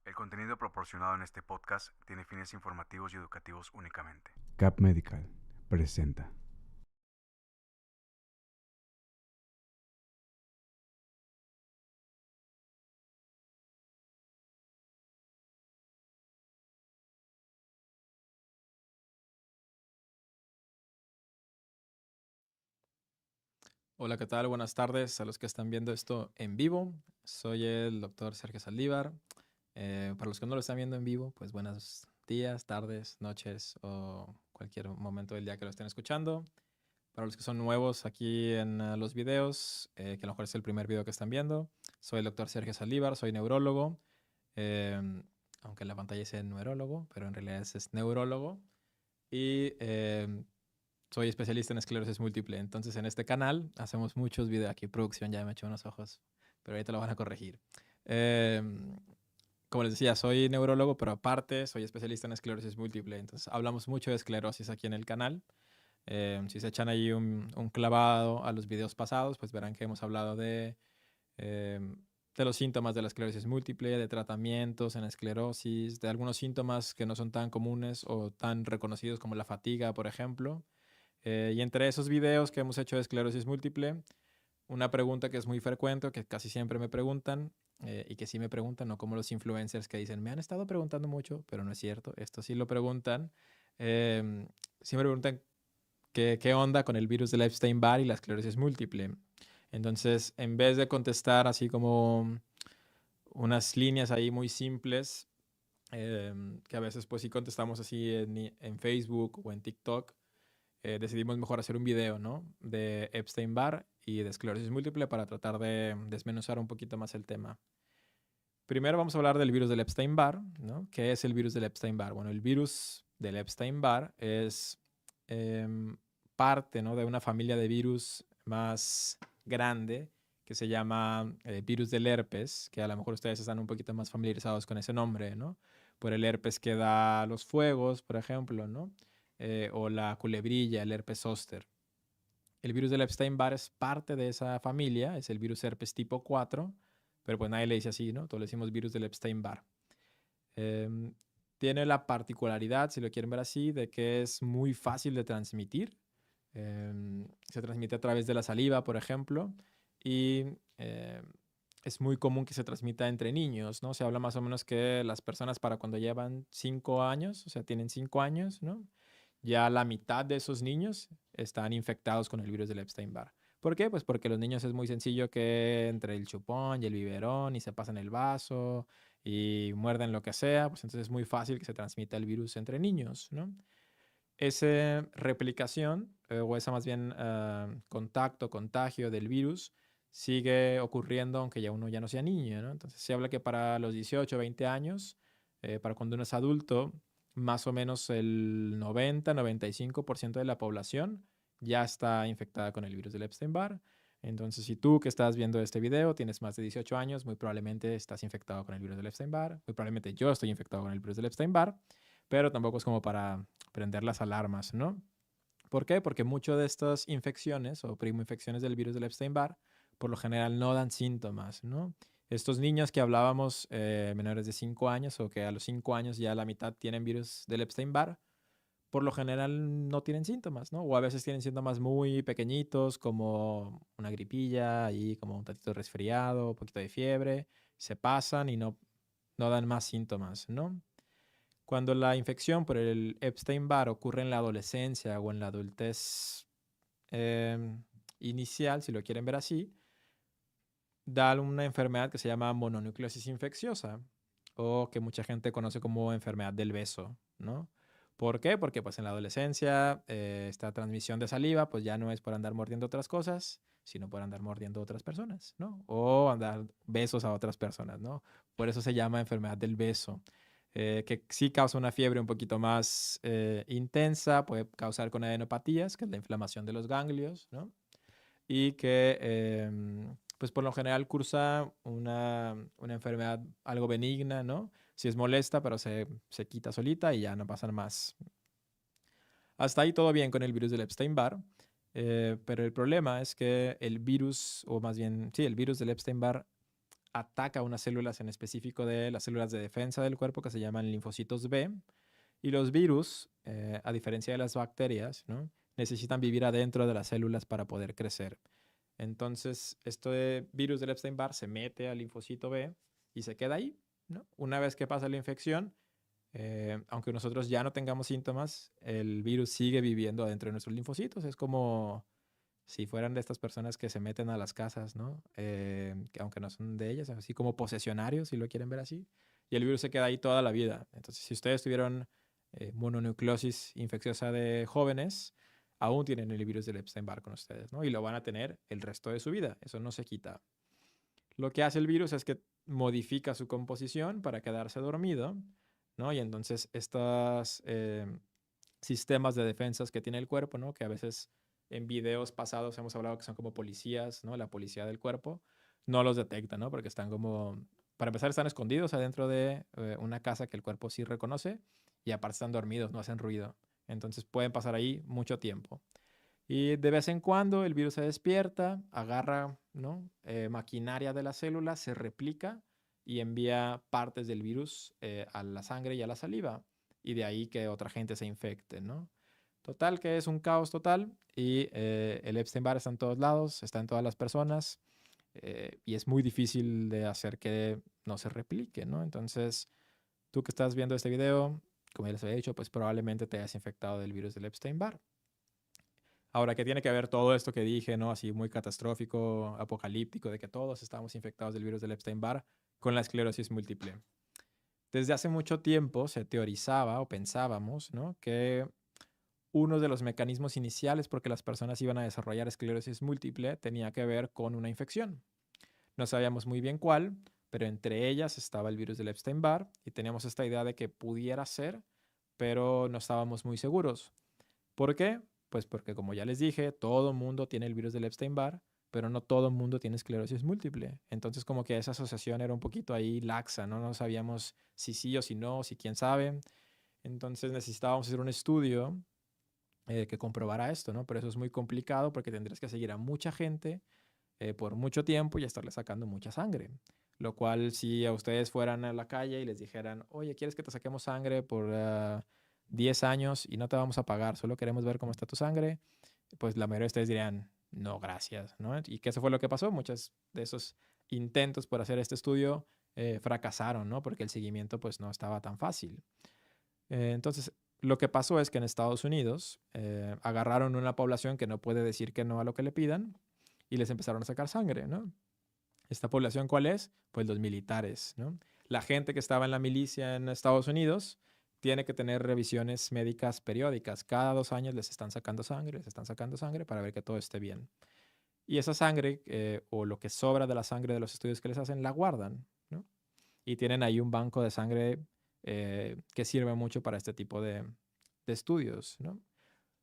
El contenido proporcionado en este podcast tiene fines informativos y educativos únicamente. Cap Medical presenta. Hola, ¿qué tal? Buenas tardes a los que están viendo esto en vivo. Soy el doctor Sergio Saldívar. Para los que no lo están viendo en vivo, pues buenos días, tardes, noches o cualquier momento del día que lo estén escuchando. Para los que son nuevos aquí en los videos, que a lo mejor es el primer video que están viendo, soy el doctor Sergio Saldívar, soy neurólogo. em, Aunque en la pantalla dice neurólogo, pero en realidad es neurólogo. Y soy especialista en esclerosis múltiple. Entonces, en este canal hacemos muchos videos. Aquí, producción, ya me echó unos ojos, pero ahorita lo van a corregir. Como les decía, soy neurólogo, pero aparte soy especialista en esclerosis múltiple. Entonces, hablamos mucho de esclerosis aquí en el canal. Si se echan ahí un clavado a los videos pasados, pues verán que hemos hablado em, de los síntomas de la esclerosis múltiple, de tratamientos en esclerosis, de algunos síntomas que no son tan comunes o tan reconocidos como la fatiga, por ejemplo. Y entre esos videos que hemos hecho de esclerosis múltiple, una pregunta que es muy frecuente, que casi siempre me preguntan, y que sí me preguntan, no como los influencers que dicen, me han estado preguntando mucho, pero no es cierto, esto sí lo preguntan. em, sí me preguntan qué onda con el virus del Epstein-Barr y la esclerosis múltiple. Entonces, en vez de contestar así como unas líneas ahí muy simples, que a veces pues sí contestamos así en Facebook o en TikTok, decidimos mejor hacer un video, ¿no? De Epstein-Barr y de esclerosis múltiple para tratar de desmenuzar un poquito más el tema. Primero vamos a hablar del virus del Epstein-Barr, ¿no? ¿Qué es el virus del Epstein-Barr? Bueno, el virus del Epstein-Barr es em, parte, ¿no? De una familia de virus más grande que se llama virus del herpes, que a lo mejor ustedes están un poquito más familiarizados con ese nombre, ¿no? Por el herpes que da los fuegos, por ejemplo, ¿no? O la culebrilla, el herpes zóster. El virus del Epstein-Barr es parte de esa familia, es el virus herpes tipo 4, pero pues nadie le dice así, ¿no? Todos le decimos virus del Epstein-Barr. Em, Tiene la particularidad, si lo quieren ver así, de que es muy fácil de transmitir. Se transmite a través de la saliva, por ejemplo, y em, es muy común que se transmita entre niños, ¿no? Se habla más o menos que las personas para cuando llevan 5 años, o sea, tienen 5 años, ¿no? Ya la mitad de esos niños están infectados con el virus del Epstein-Barr. ¿Por qué? Pues porque los niños es muy sencillo que entre el chupón y el biberón y se pasan el vaso y muerden lo que sea, pues entonces es muy fácil que se transmita el virus entre niños, ¿no? Esa replicación, o esa más bien contacto, contagio del virus, sigue ocurriendo aunque ya uno ya no sea niño, ¿no? Entonces se habla que para los 18 o 20 años, para cuando uno es adulto, más o menos el 90-95% de la población ya está infectada con el virus del Epstein-Barr. Entonces, si tú que estás viendo este video tienes más de 18 años, muy probablemente estás infectado con el virus del Epstein-Barr. Muy probablemente yo estoy infectado con el virus del Epstein-Barr, pero tampoco es como para prender las alarmas, ¿no? ¿Por qué? Porque muchas de estas infecciones o primoinfecciones del virus del Epstein-Barr por lo general no dan síntomas, ¿no? Estos niños que hablábamos, menores de 5 años o que a los 5 años ya la mitad tienen virus del Epstein-Barr, por lo general no tienen síntomas, ¿no? O a veces tienen síntomas muy pequeñitos como una gripilla y como un tantito de resfriado, un poquito de fiebre, se pasan y no dan más síntomas, ¿no? Cuando la infección por el Epstein-Barr ocurre en la adolescencia o en la adultez inicial, si lo quieren ver así, da una enfermedad que se llama mononucleosis infecciosa o que mucha gente conoce como enfermedad del beso, ¿no? ¿Por qué? Porque pues en la adolescencia esta transmisión de saliva pues ya no es por andar mordiendo otras cosas, sino por andar mordiendo otras personas, ¿no? O andar besos a otras personas, ¿no? Por eso se llama enfermedad del beso, que sí causa una fiebre un poquito más intensa, puede causar con adenopatías, que es la inflamación de los ganglios, ¿no? Y que pues por lo general cursa una enfermedad algo benigna, ¿no? Si es molesta, pero se quita solita y ya no pasa más. Hasta ahí todo bien con el virus del Epstein-Barr, pero el problema es que el virus, o más bien, sí, el virus del Epstein-Barr ataca unas células en específico de las células de defensa del cuerpo que se llaman linfocitos B. Y los virus, a diferencia de las bacterias, ¿no? Necesitan vivir adentro de las células para poder crecer. Entonces, este virus del Epstein-Barr se mete al linfocito B y se queda ahí, ¿no? Una vez que pasa la infección, aunque nosotros ya no tengamos síntomas, el virus sigue viviendo adentro de nuestros linfocitos. Es como si fueran de estas personas que se meten a las casas, ¿no? Que aunque no son de ellas, así como posesionarios, si lo quieren ver así. Y el virus se queda ahí toda la vida. Entonces, si ustedes tuvieron mononucleosis infecciosa de jóvenes, aún tienen el virus del Epstein-Barr con ustedes, ¿no? Y lo van a tener el resto de su vida. Eso no se quita. Lo que hace el virus es que modifica su composición para quedarse dormido, ¿no? Y entonces estos sistemas de defensas que tiene el cuerpo, ¿no? Que a veces en videos pasados hemos hablado que son como policías, ¿no? La policía del cuerpo, no los detecta, ¿no? Porque están como, para empezar, están escondidos adentro de una casa que el cuerpo sí reconoce y aparte están dormidos, no hacen ruido. Entonces pueden pasar ahí mucho tiempo. Y de vez en cuando el virus se despierta, agarra, ¿no? Maquinaria de la célula, se replica y envía partes del virus a la sangre y a la saliva. Y de ahí que otra gente se infecte, ¿no? Total, que es un caos total y el Epstein-Barr está en todos lados, está en todas las personas y es muy difícil de hacer que no se replique, ¿no? Entonces, tú que estás viendo este video, como ya les había dicho, pues probablemente te hayas infectado del virus del Epstein-Barr. Ahora, ¿qué tiene que ver todo esto que dije, ¿no? Así muy catastrófico, apocalíptico, de que todos estamos infectados del virus del Epstein-Barr con la esclerosis múltiple? Desde hace mucho tiempo se teorizaba o pensábamos, ¿no? Que uno de los mecanismos iniciales por que las personas iban a desarrollar esclerosis múltiple tenía que ver con una infección. No sabíamos muy bien cuál, pero entre ellas estaba el virus del Epstein-Barr y teníamos esta idea de que pudiera ser, pero no estábamos muy seguros. ¿Por qué? Pues porque, como ya les dije, todo el mundo tiene el virus del Epstein-Barr, pero no todo el mundo tiene esclerosis múltiple. Entonces, como que esa asociación era un poquito ahí laxa, ¿no? No sabíamos si sí o si no, si quién sabe. Entonces necesitábamos hacer un estudio que comprobara esto, ¿no? Pero eso es muy complicado porque tendrías que seguir a mucha gente por mucho tiempo y estarle sacando mucha sangre. Lo cual, si a ustedes fueran a la calle y les dijeran, oye, ¿quieres que te saquemos sangre por 10 años y no te vamos a pagar, solo queremos ver cómo está tu sangre? Pues la mayoría de ustedes dirían, no, gracias, ¿no? Y que eso fue lo que pasó. Muchos de esos intentos por hacer este estudio fracasaron, ¿no? Porque el seguimiento pues no estaba tan fácil. Entonces, lo que pasó es que en Estados Unidos agarraron una población que no puede decir que no a lo que le pidan y les empezaron a sacar sangre, ¿no? ¿Esta población cuál es? Pues los militares, ¿no? La gente que estaba en la milicia en Estados Unidos tiene que tener revisiones médicas periódicas. Cada 2 años les están sacando sangre para ver que todo esté bien. Y esa sangre, o lo que sobra de la sangre de los estudios que les hacen, la guardan, ¿no? Y tienen ahí un banco de sangre que sirve mucho para este tipo de estudios, ¿no?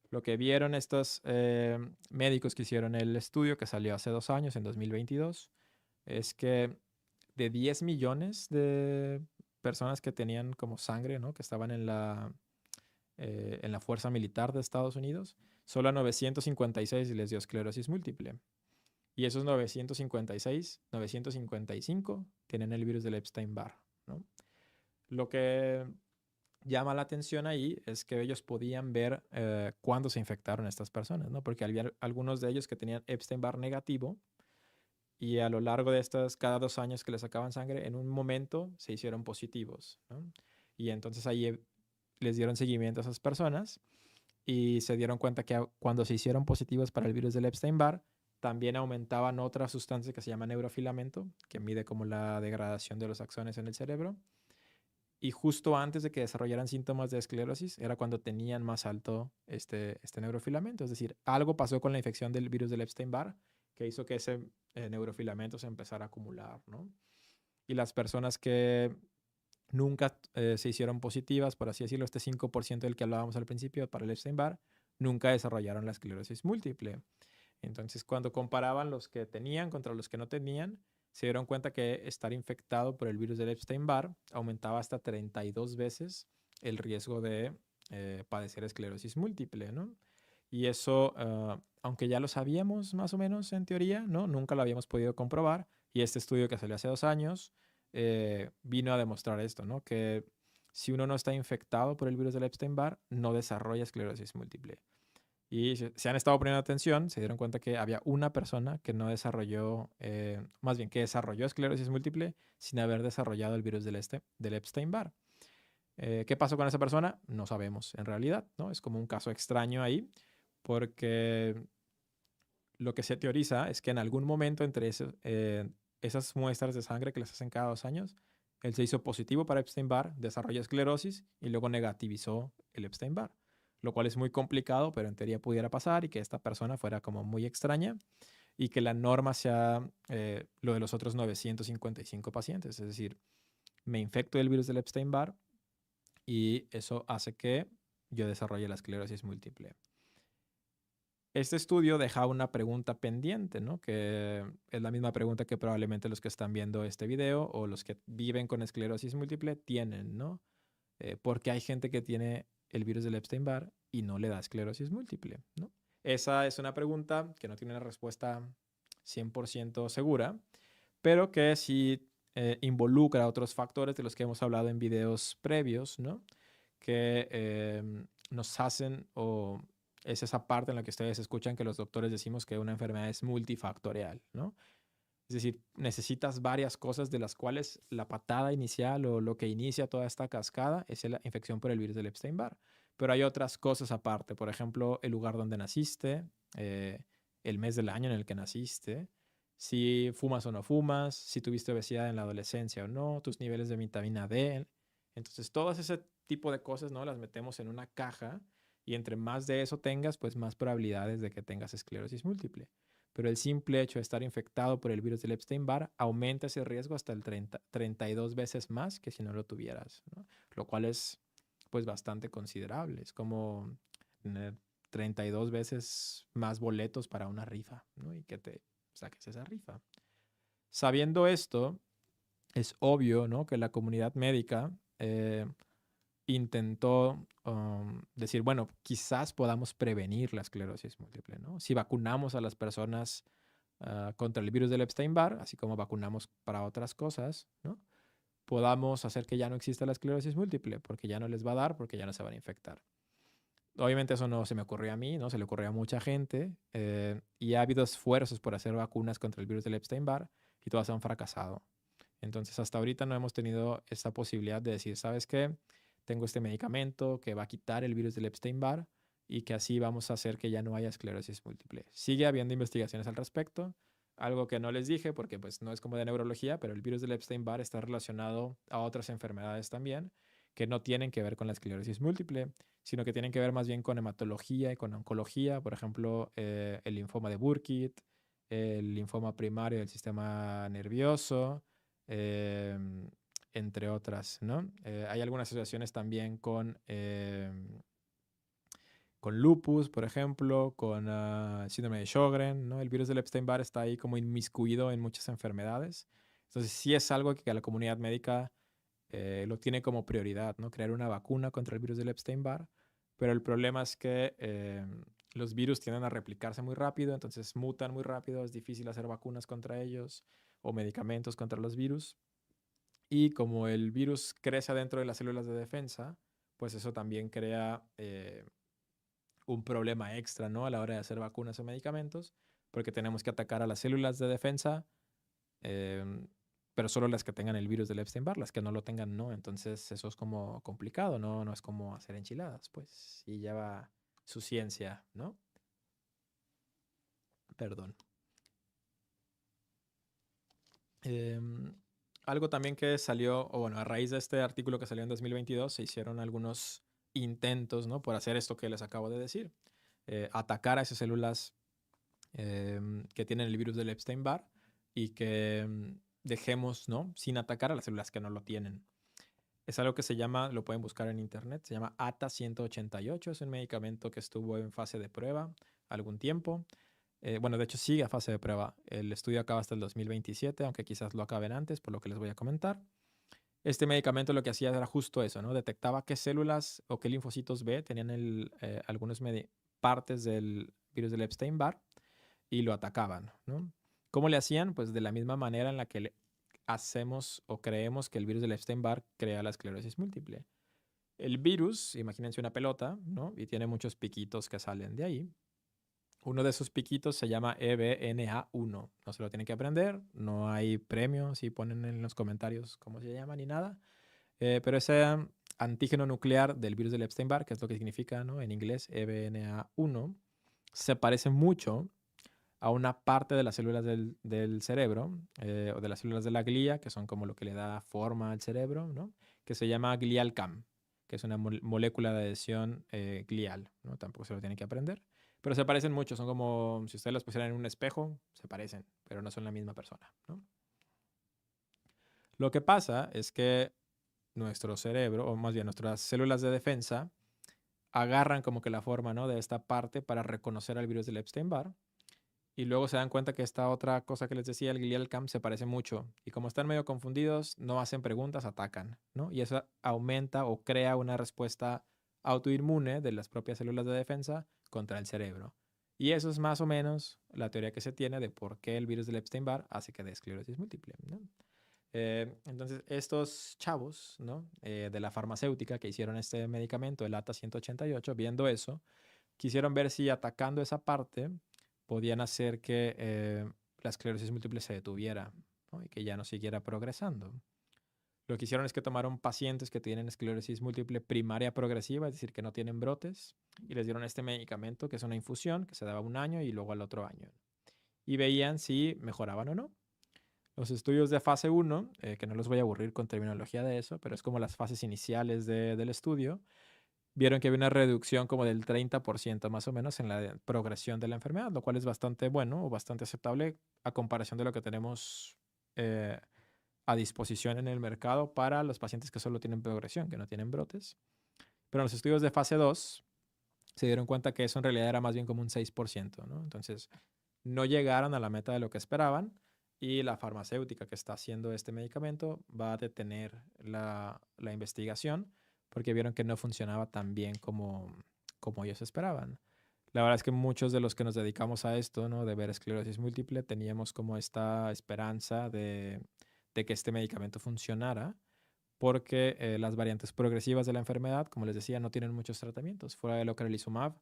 Lo que vieron estos médicos que hicieron el estudio, que salió hace 2 años, en 2022, es que de 10 millones de personas que tenían como sangre, ¿no? Que estaban en la fuerza militar de Estados Unidos, solo a 956 les dio esclerosis múltiple. Y esos 956, 955 tienen el virus del Epstein-Barr, ¿no? Lo que llama la atención ahí es que ellos podían ver cuándo se infectaron estas personas, ¿no? Porque había algunos de ellos que tenían Epstein-Barr negativo y a lo largo de estas, cada 2 años que les sacaban sangre, en un momento se hicieron positivos, ¿no? Y entonces ahí les dieron seguimiento a esas personas y se dieron cuenta que cuando se hicieron positivos para el virus del Epstein-Barr, también aumentaban otra sustancia que se llama neurofilamento, que mide como la degradación de los axones en el cerebro. Y justo antes de que desarrollaran síntomas de esclerosis era cuando tenían más alto este neurofilamento. Es decir, algo pasó con la infección del virus del Epstein-Barr que hizo que ese neurofilamento se empezara a acumular, ¿no? Y las personas que nunca se hicieron positivas, por así decirlo, este 5% del que hablábamos al principio para el Epstein-Barr, nunca desarrollaron la esclerosis múltiple. Entonces, cuando comparaban los que tenían contra los que no tenían, se dieron cuenta que estar infectado por el virus del Epstein-Barr aumentaba hasta 32 veces el riesgo de padecer esclerosis múltiple, ¿no? Y eso, aunque ya lo sabíamos más o menos en teoría, ¿no? Nunca lo habíamos podido comprobar, Y este estudio que salió hace 2 años vino a demostrar esto, ¿no? Que si uno no está infectado por el virus del Epstein-Barr, no desarrolla esclerosis múltiple. Y se han estado poniendo atención, se dieron cuenta que había una persona que no desarrolló, más bien que desarrolló esclerosis múltiple sin haber desarrollado el virus del Epstein-Barr. ¿Qué pasó con esa persona? No sabemos en realidad, ¿no? Es como un caso extraño ahí, porque lo que se teoriza es que en algún momento entre esas muestras de sangre que les hacen cada 2 años, él se hizo positivo para Epstein-Barr, desarrolló esclerosis y luego negativizó el Epstein-Barr, lo cual es muy complicado, pero en teoría pudiera pasar y que esta persona fuera como muy extraña y que la norma sea lo de los otros 955 pacientes, es decir, me infecto del virus del Epstein-Barr y eso hace que yo desarrolle la esclerosis múltiple. Este estudio deja una pregunta pendiente, ¿no? Que es la misma pregunta que probablemente los que están viendo este video o los que viven con esclerosis múltiple tienen, ¿no? ¿Por qué hay gente que tiene el virus del Epstein-Barr y no le da esclerosis múltiple, ¿no? Esa es una pregunta que no tiene una respuesta 100% segura, pero que sí involucra otros factores de los que hemos hablado en videos previos, ¿no? Que nos hacen o es esa parte en la que ustedes escuchan que los doctores decimos que una enfermedad es multifactorial, ¿no? Es decir, necesitas varias cosas de las cuales la patada inicial o lo que inicia toda esta cascada es la infección por el virus del Epstein-Barr. Pero hay otras cosas aparte, por ejemplo, el lugar donde naciste, el mes del año en el que naciste, si fumas o no fumas, si tuviste obesidad en la adolescencia o no, tus niveles de vitamina D. Entonces, todas ese tipo de cosas, ¿no? Las metemos en una caja y entre más de eso tengas, pues más probabilidades de que tengas esclerosis múltiple. Pero el simple hecho de estar infectado por el virus del Epstein-Barr aumenta ese riesgo hasta el 32 veces más que si no lo tuvieras, ¿no? Lo cual es pues bastante considerable. Es como tener 32 veces más boletos para una rifa, ¿no? Y que te saques esa rifa. Sabiendo esto, es obvio, ¿no? Que la comunidad médica intentó decir, bueno, quizás podamos prevenir la esclerosis múltiple, ¿no? Si vacunamos a las personas contra el virus del Epstein-Barr, así como vacunamos para otras cosas, ¿no? Podamos hacer que ya no exista la esclerosis múltiple, porque ya no les va a dar, porque ya no se van a infectar. Obviamente eso no se me ocurrió a mí, ¿no? Se le ocurrió a mucha gente y ha habido esfuerzos por hacer vacunas contra el virus del Epstein-Barr y todas han fracasado. Entonces hasta ahorita no hemos tenido esta posibilidad de decir, ¿sabes qué? Tengo este medicamento que va a quitar el virus del Epstein-Barr y que así vamos a hacer que ya no haya esclerosis múltiple. Sigue habiendo investigaciones al respecto, algo que no les dije porque pues no es como de neurología, pero el virus del Epstein-Barr está relacionado a otras enfermedades también que no tienen que ver con la esclerosis múltiple, sino que tienen que ver más bien con hematología y con oncología, por ejemplo, el linfoma de Burkitt, el linfoma primario del sistema nervioso, entre otras, ¿no? Hay algunas asociaciones también con lupus, por ejemplo, con síndrome de Sjögren, ¿no? El virus del Epstein-Barr está ahí como inmiscuido en muchas enfermedades. Entonces sí es algo que la comunidad médica lo tiene como prioridad, ¿no? Crear una vacuna contra el virus del Epstein-Barr, pero el problema es que los virus tienden a replicarse muy rápido, entonces mutan muy rápido, es difícil hacer vacunas contra ellos o medicamentos contra los virus. Y como el virus crece dentro de las células de defensa, pues eso también crea un problema extra, ¿no? A la hora de hacer vacunas o medicamentos, porque tenemos que atacar a las células de defensa, pero solo las que tengan el virus del Epstein-Barr, las que no lo tengan, no. Entonces eso es como complicado, ¿no? No es como hacer enchiladas, pues, y lleva su ciencia, ¿no? Perdón. Algo también que salió, o bueno, a raíz de este artículo que salió en 2022, se hicieron algunos intentos, ¿no? Por hacer esto que les acabo de decir. Atacar a esas células que tienen el virus del Epstein-Barr y que dejemos, ¿no? Sin atacar a las células que no lo tienen. Es algo que se llama, lo pueden buscar en internet, se llama ATA188, es un medicamento que estuvo en fase de prueba algún tiempo. Bueno, de hecho sigue a fase de prueba. El estudio acaba hasta el 2027, aunque quizás lo acaben antes, por lo que les voy a comentar. Este medicamento lo que hacía era justo eso, ¿no? Detectaba qué células o qué linfocitos B tenían algunas partes del virus del Epstein-Barr y lo atacaban, ¿no? ¿Cómo le hacían? Pues de la misma manera en la que hacemos o creemos que el virus del Epstein-Barr crea la esclerosis múltiple. El virus, imagínense una pelota, ¿no? Y tiene muchos piquitos que salen de ahí. Uno de esos piquitos se llama EBNA1. No se lo tienen que aprender, no hay premio si ponen en los comentarios cómo se llama ni nada. Pero ese antígeno nuclear del virus del Epstein-Barr, que es lo que significa, ¿no? En inglés EBNA1, se parece mucho a una parte de las células del cerebro o de las células de la glía, que son como lo que le da forma al cerebro, ¿no? Que se llama glial-cam, que es una molécula de adhesión glial, ¿no? Tampoco se lo tienen que aprender. Pero se parecen mucho, son como si ustedes los pusieran en un espejo, se parecen, pero no son la misma persona, ¿no? Lo que pasa es que nuestro cerebro, o más bien nuestras células de defensa, agarran como que la forma, ¿no? De esta parte para reconocer al virus del Epstein-Barr. Y luego se dan cuenta que esta otra cosa que les decía, el glial-cam, se parece mucho. Y como están medio confundidos, no hacen preguntas, atacan, ¿no? Y eso aumenta o crea una respuesta autoinmune de las propias células de defensa contra el cerebro. Y eso es más o menos la teoría que se tiene de por qué el virus del Epstein-Barr hace que dé esclerosis múltiple, ¿no? Entonces, estos chavos, ¿no? De la farmacéutica que hicieron este medicamento, el ATA-188, viendo eso, quisieron ver si atacando esa parte podían hacer que la esclerosis múltiple se detuviera, ¿no? Y que ya no siguiera progresando. Lo que hicieron es que tomaron pacientes que tienen esclerosis múltiple primaria progresiva, es decir, que no tienen brotes, y les dieron este medicamento, que es una infusión, que se daba un año y luego al otro año. Y veían si mejoraban o no. Los estudios de fase 1, que no los voy a aburrir con terminología de eso, pero es como las fases iniciales del estudio, vieron que había una reducción como del 30% más o menos en la progresión de la enfermedad, lo cual es bastante bueno o bastante aceptable a comparación de lo que tenemos a disposición en el mercado para los pacientes que solo tienen progresión, que no tienen brotes. Pero en los estudios de fase 2 se dieron cuenta que eso en realidad era más bien como un 6%, ¿no? Entonces, no llegaron a la meta de lo que esperaban y la farmacéutica que está haciendo este medicamento va a detener la investigación porque vieron que no funcionaba tan bien como ellos esperaban. La verdad es que muchos de los que nos dedicamos a esto, ¿no? De ver esclerosis múltiple, teníamos como esta esperanza de que este medicamento funcionara porque las variantes progresivas de la enfermedad, como les decía, no tienen muchos tratamientos. Fuera del ocrelizumab,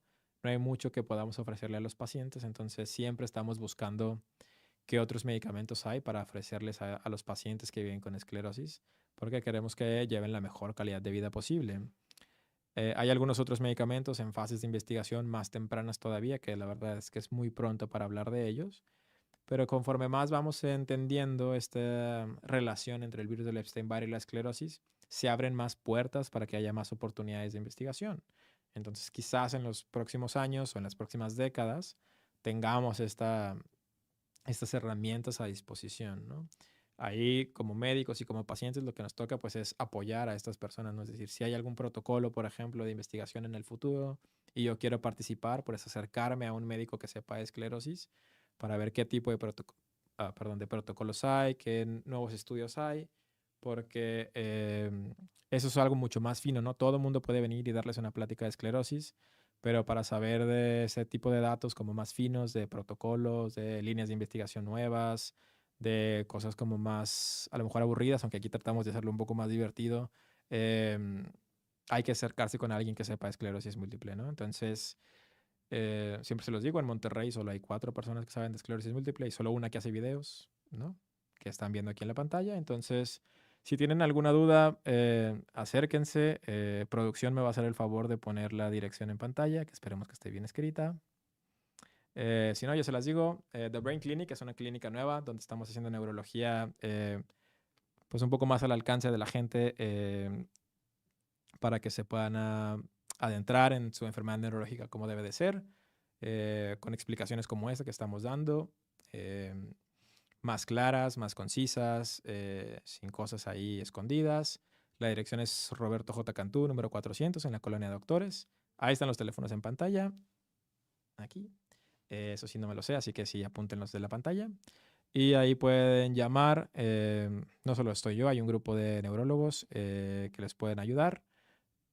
no hay mucho que podamos ofrecerle a los pacientes, entonces siempre estamos buscando qué otros medicamentos hay para ofrecerles a los pacientes que viven con esclerosis, porque queremos que lleven la mejor calidad de vida posible. Hay algunos otros medicamentos en fases de investigación más tempranas todavía, que la verdad es que es muy pronto para hablar de ellos, pero conforme más vamos entendiendo esta relación entre el virus del Epstein-Barr y la esclerosis, se abren más puertas para que haya más oportunidades de investigación. Entonces, quizás en los próximos años o en las próximas décadas tengamos estas herramientas a disposición, ¿no? Ahí, como médicos y como pacientes, lo que nos toca pues es apoyar a estas personas, ¿no? Es decir, si hay algún protocolo, por ejemplo, de investigación en el futuro y yo quiero participar, pues acercarme a un médico que sepa de esclerosis para ver qué tipo de, de protocolos hay, qué nuevos estudios hay, porque eso es algo mucho más fino, ¿no? Todo el mundo puede venir y darles una plática de esclerosis, pero para saber de ese tipo de datos como más finos, de protocolos, de líneas de investigación nuevas, de cosas como más, a lo mejor aburridas, aunque aquí tratamos de hacerlo un poco más divertido, hay que acercarse con alguien que sepa esclerosis múltiple, ¿no? Entonces, siempre se los digo, en Monterrey solo hay 4 personas que saben de esclerosis múltiple y solo una que hace videos, ¿no? Que están viendo aquí en la pantalla. Entonces, si tienen alguna duda, acérquense. Producción me va a hacer el favor de poner la dirección en pantalla, que esperemos que esté bien escrita. Si no, yo se las digo. The Brain Clinic es una clínica nueva donde estamos haciendo neurología pues un poco más al alcance de la gente para que se puedan adentrar en su enfermedad neurológica como debe de ser, con explicaciones como esta que estamos dando, más claras, más concisas, sin cosas ahí escondidas. La dirección es Roberto J. Cantú, número 400, en la Colonia Doctores. Ahí están los teléfonos en pantalla. Aquí. Eso sí no me lo sé, así que sí, apúntenlos de la pantalla. Y ahí pueden llamar. No solo estoy yo, hay un grupo de neurólogos que les pueden ayudar.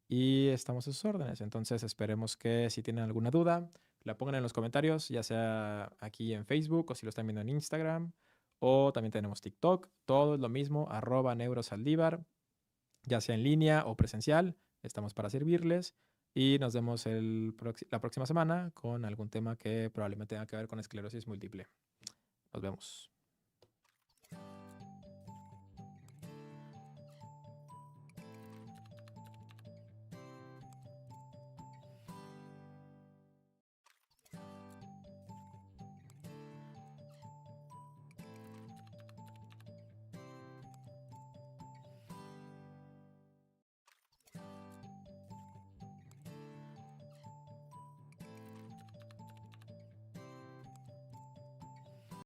Y estamos a sus órdenes. Entonces esperemos que si tienen alguna duda, la pongan en los comentarios, ya sea aquí en Facebook o si lo están viendo en Instagram. O también tenemos TikTok. Todo es lo mismo, @neurosaldívar, ya sea en línea o presencial. Estamos para servirles. Y nos vemos la próxima semana con algún tema que probablemente tenga que ver con esclerosis múltiple. Nos vemos.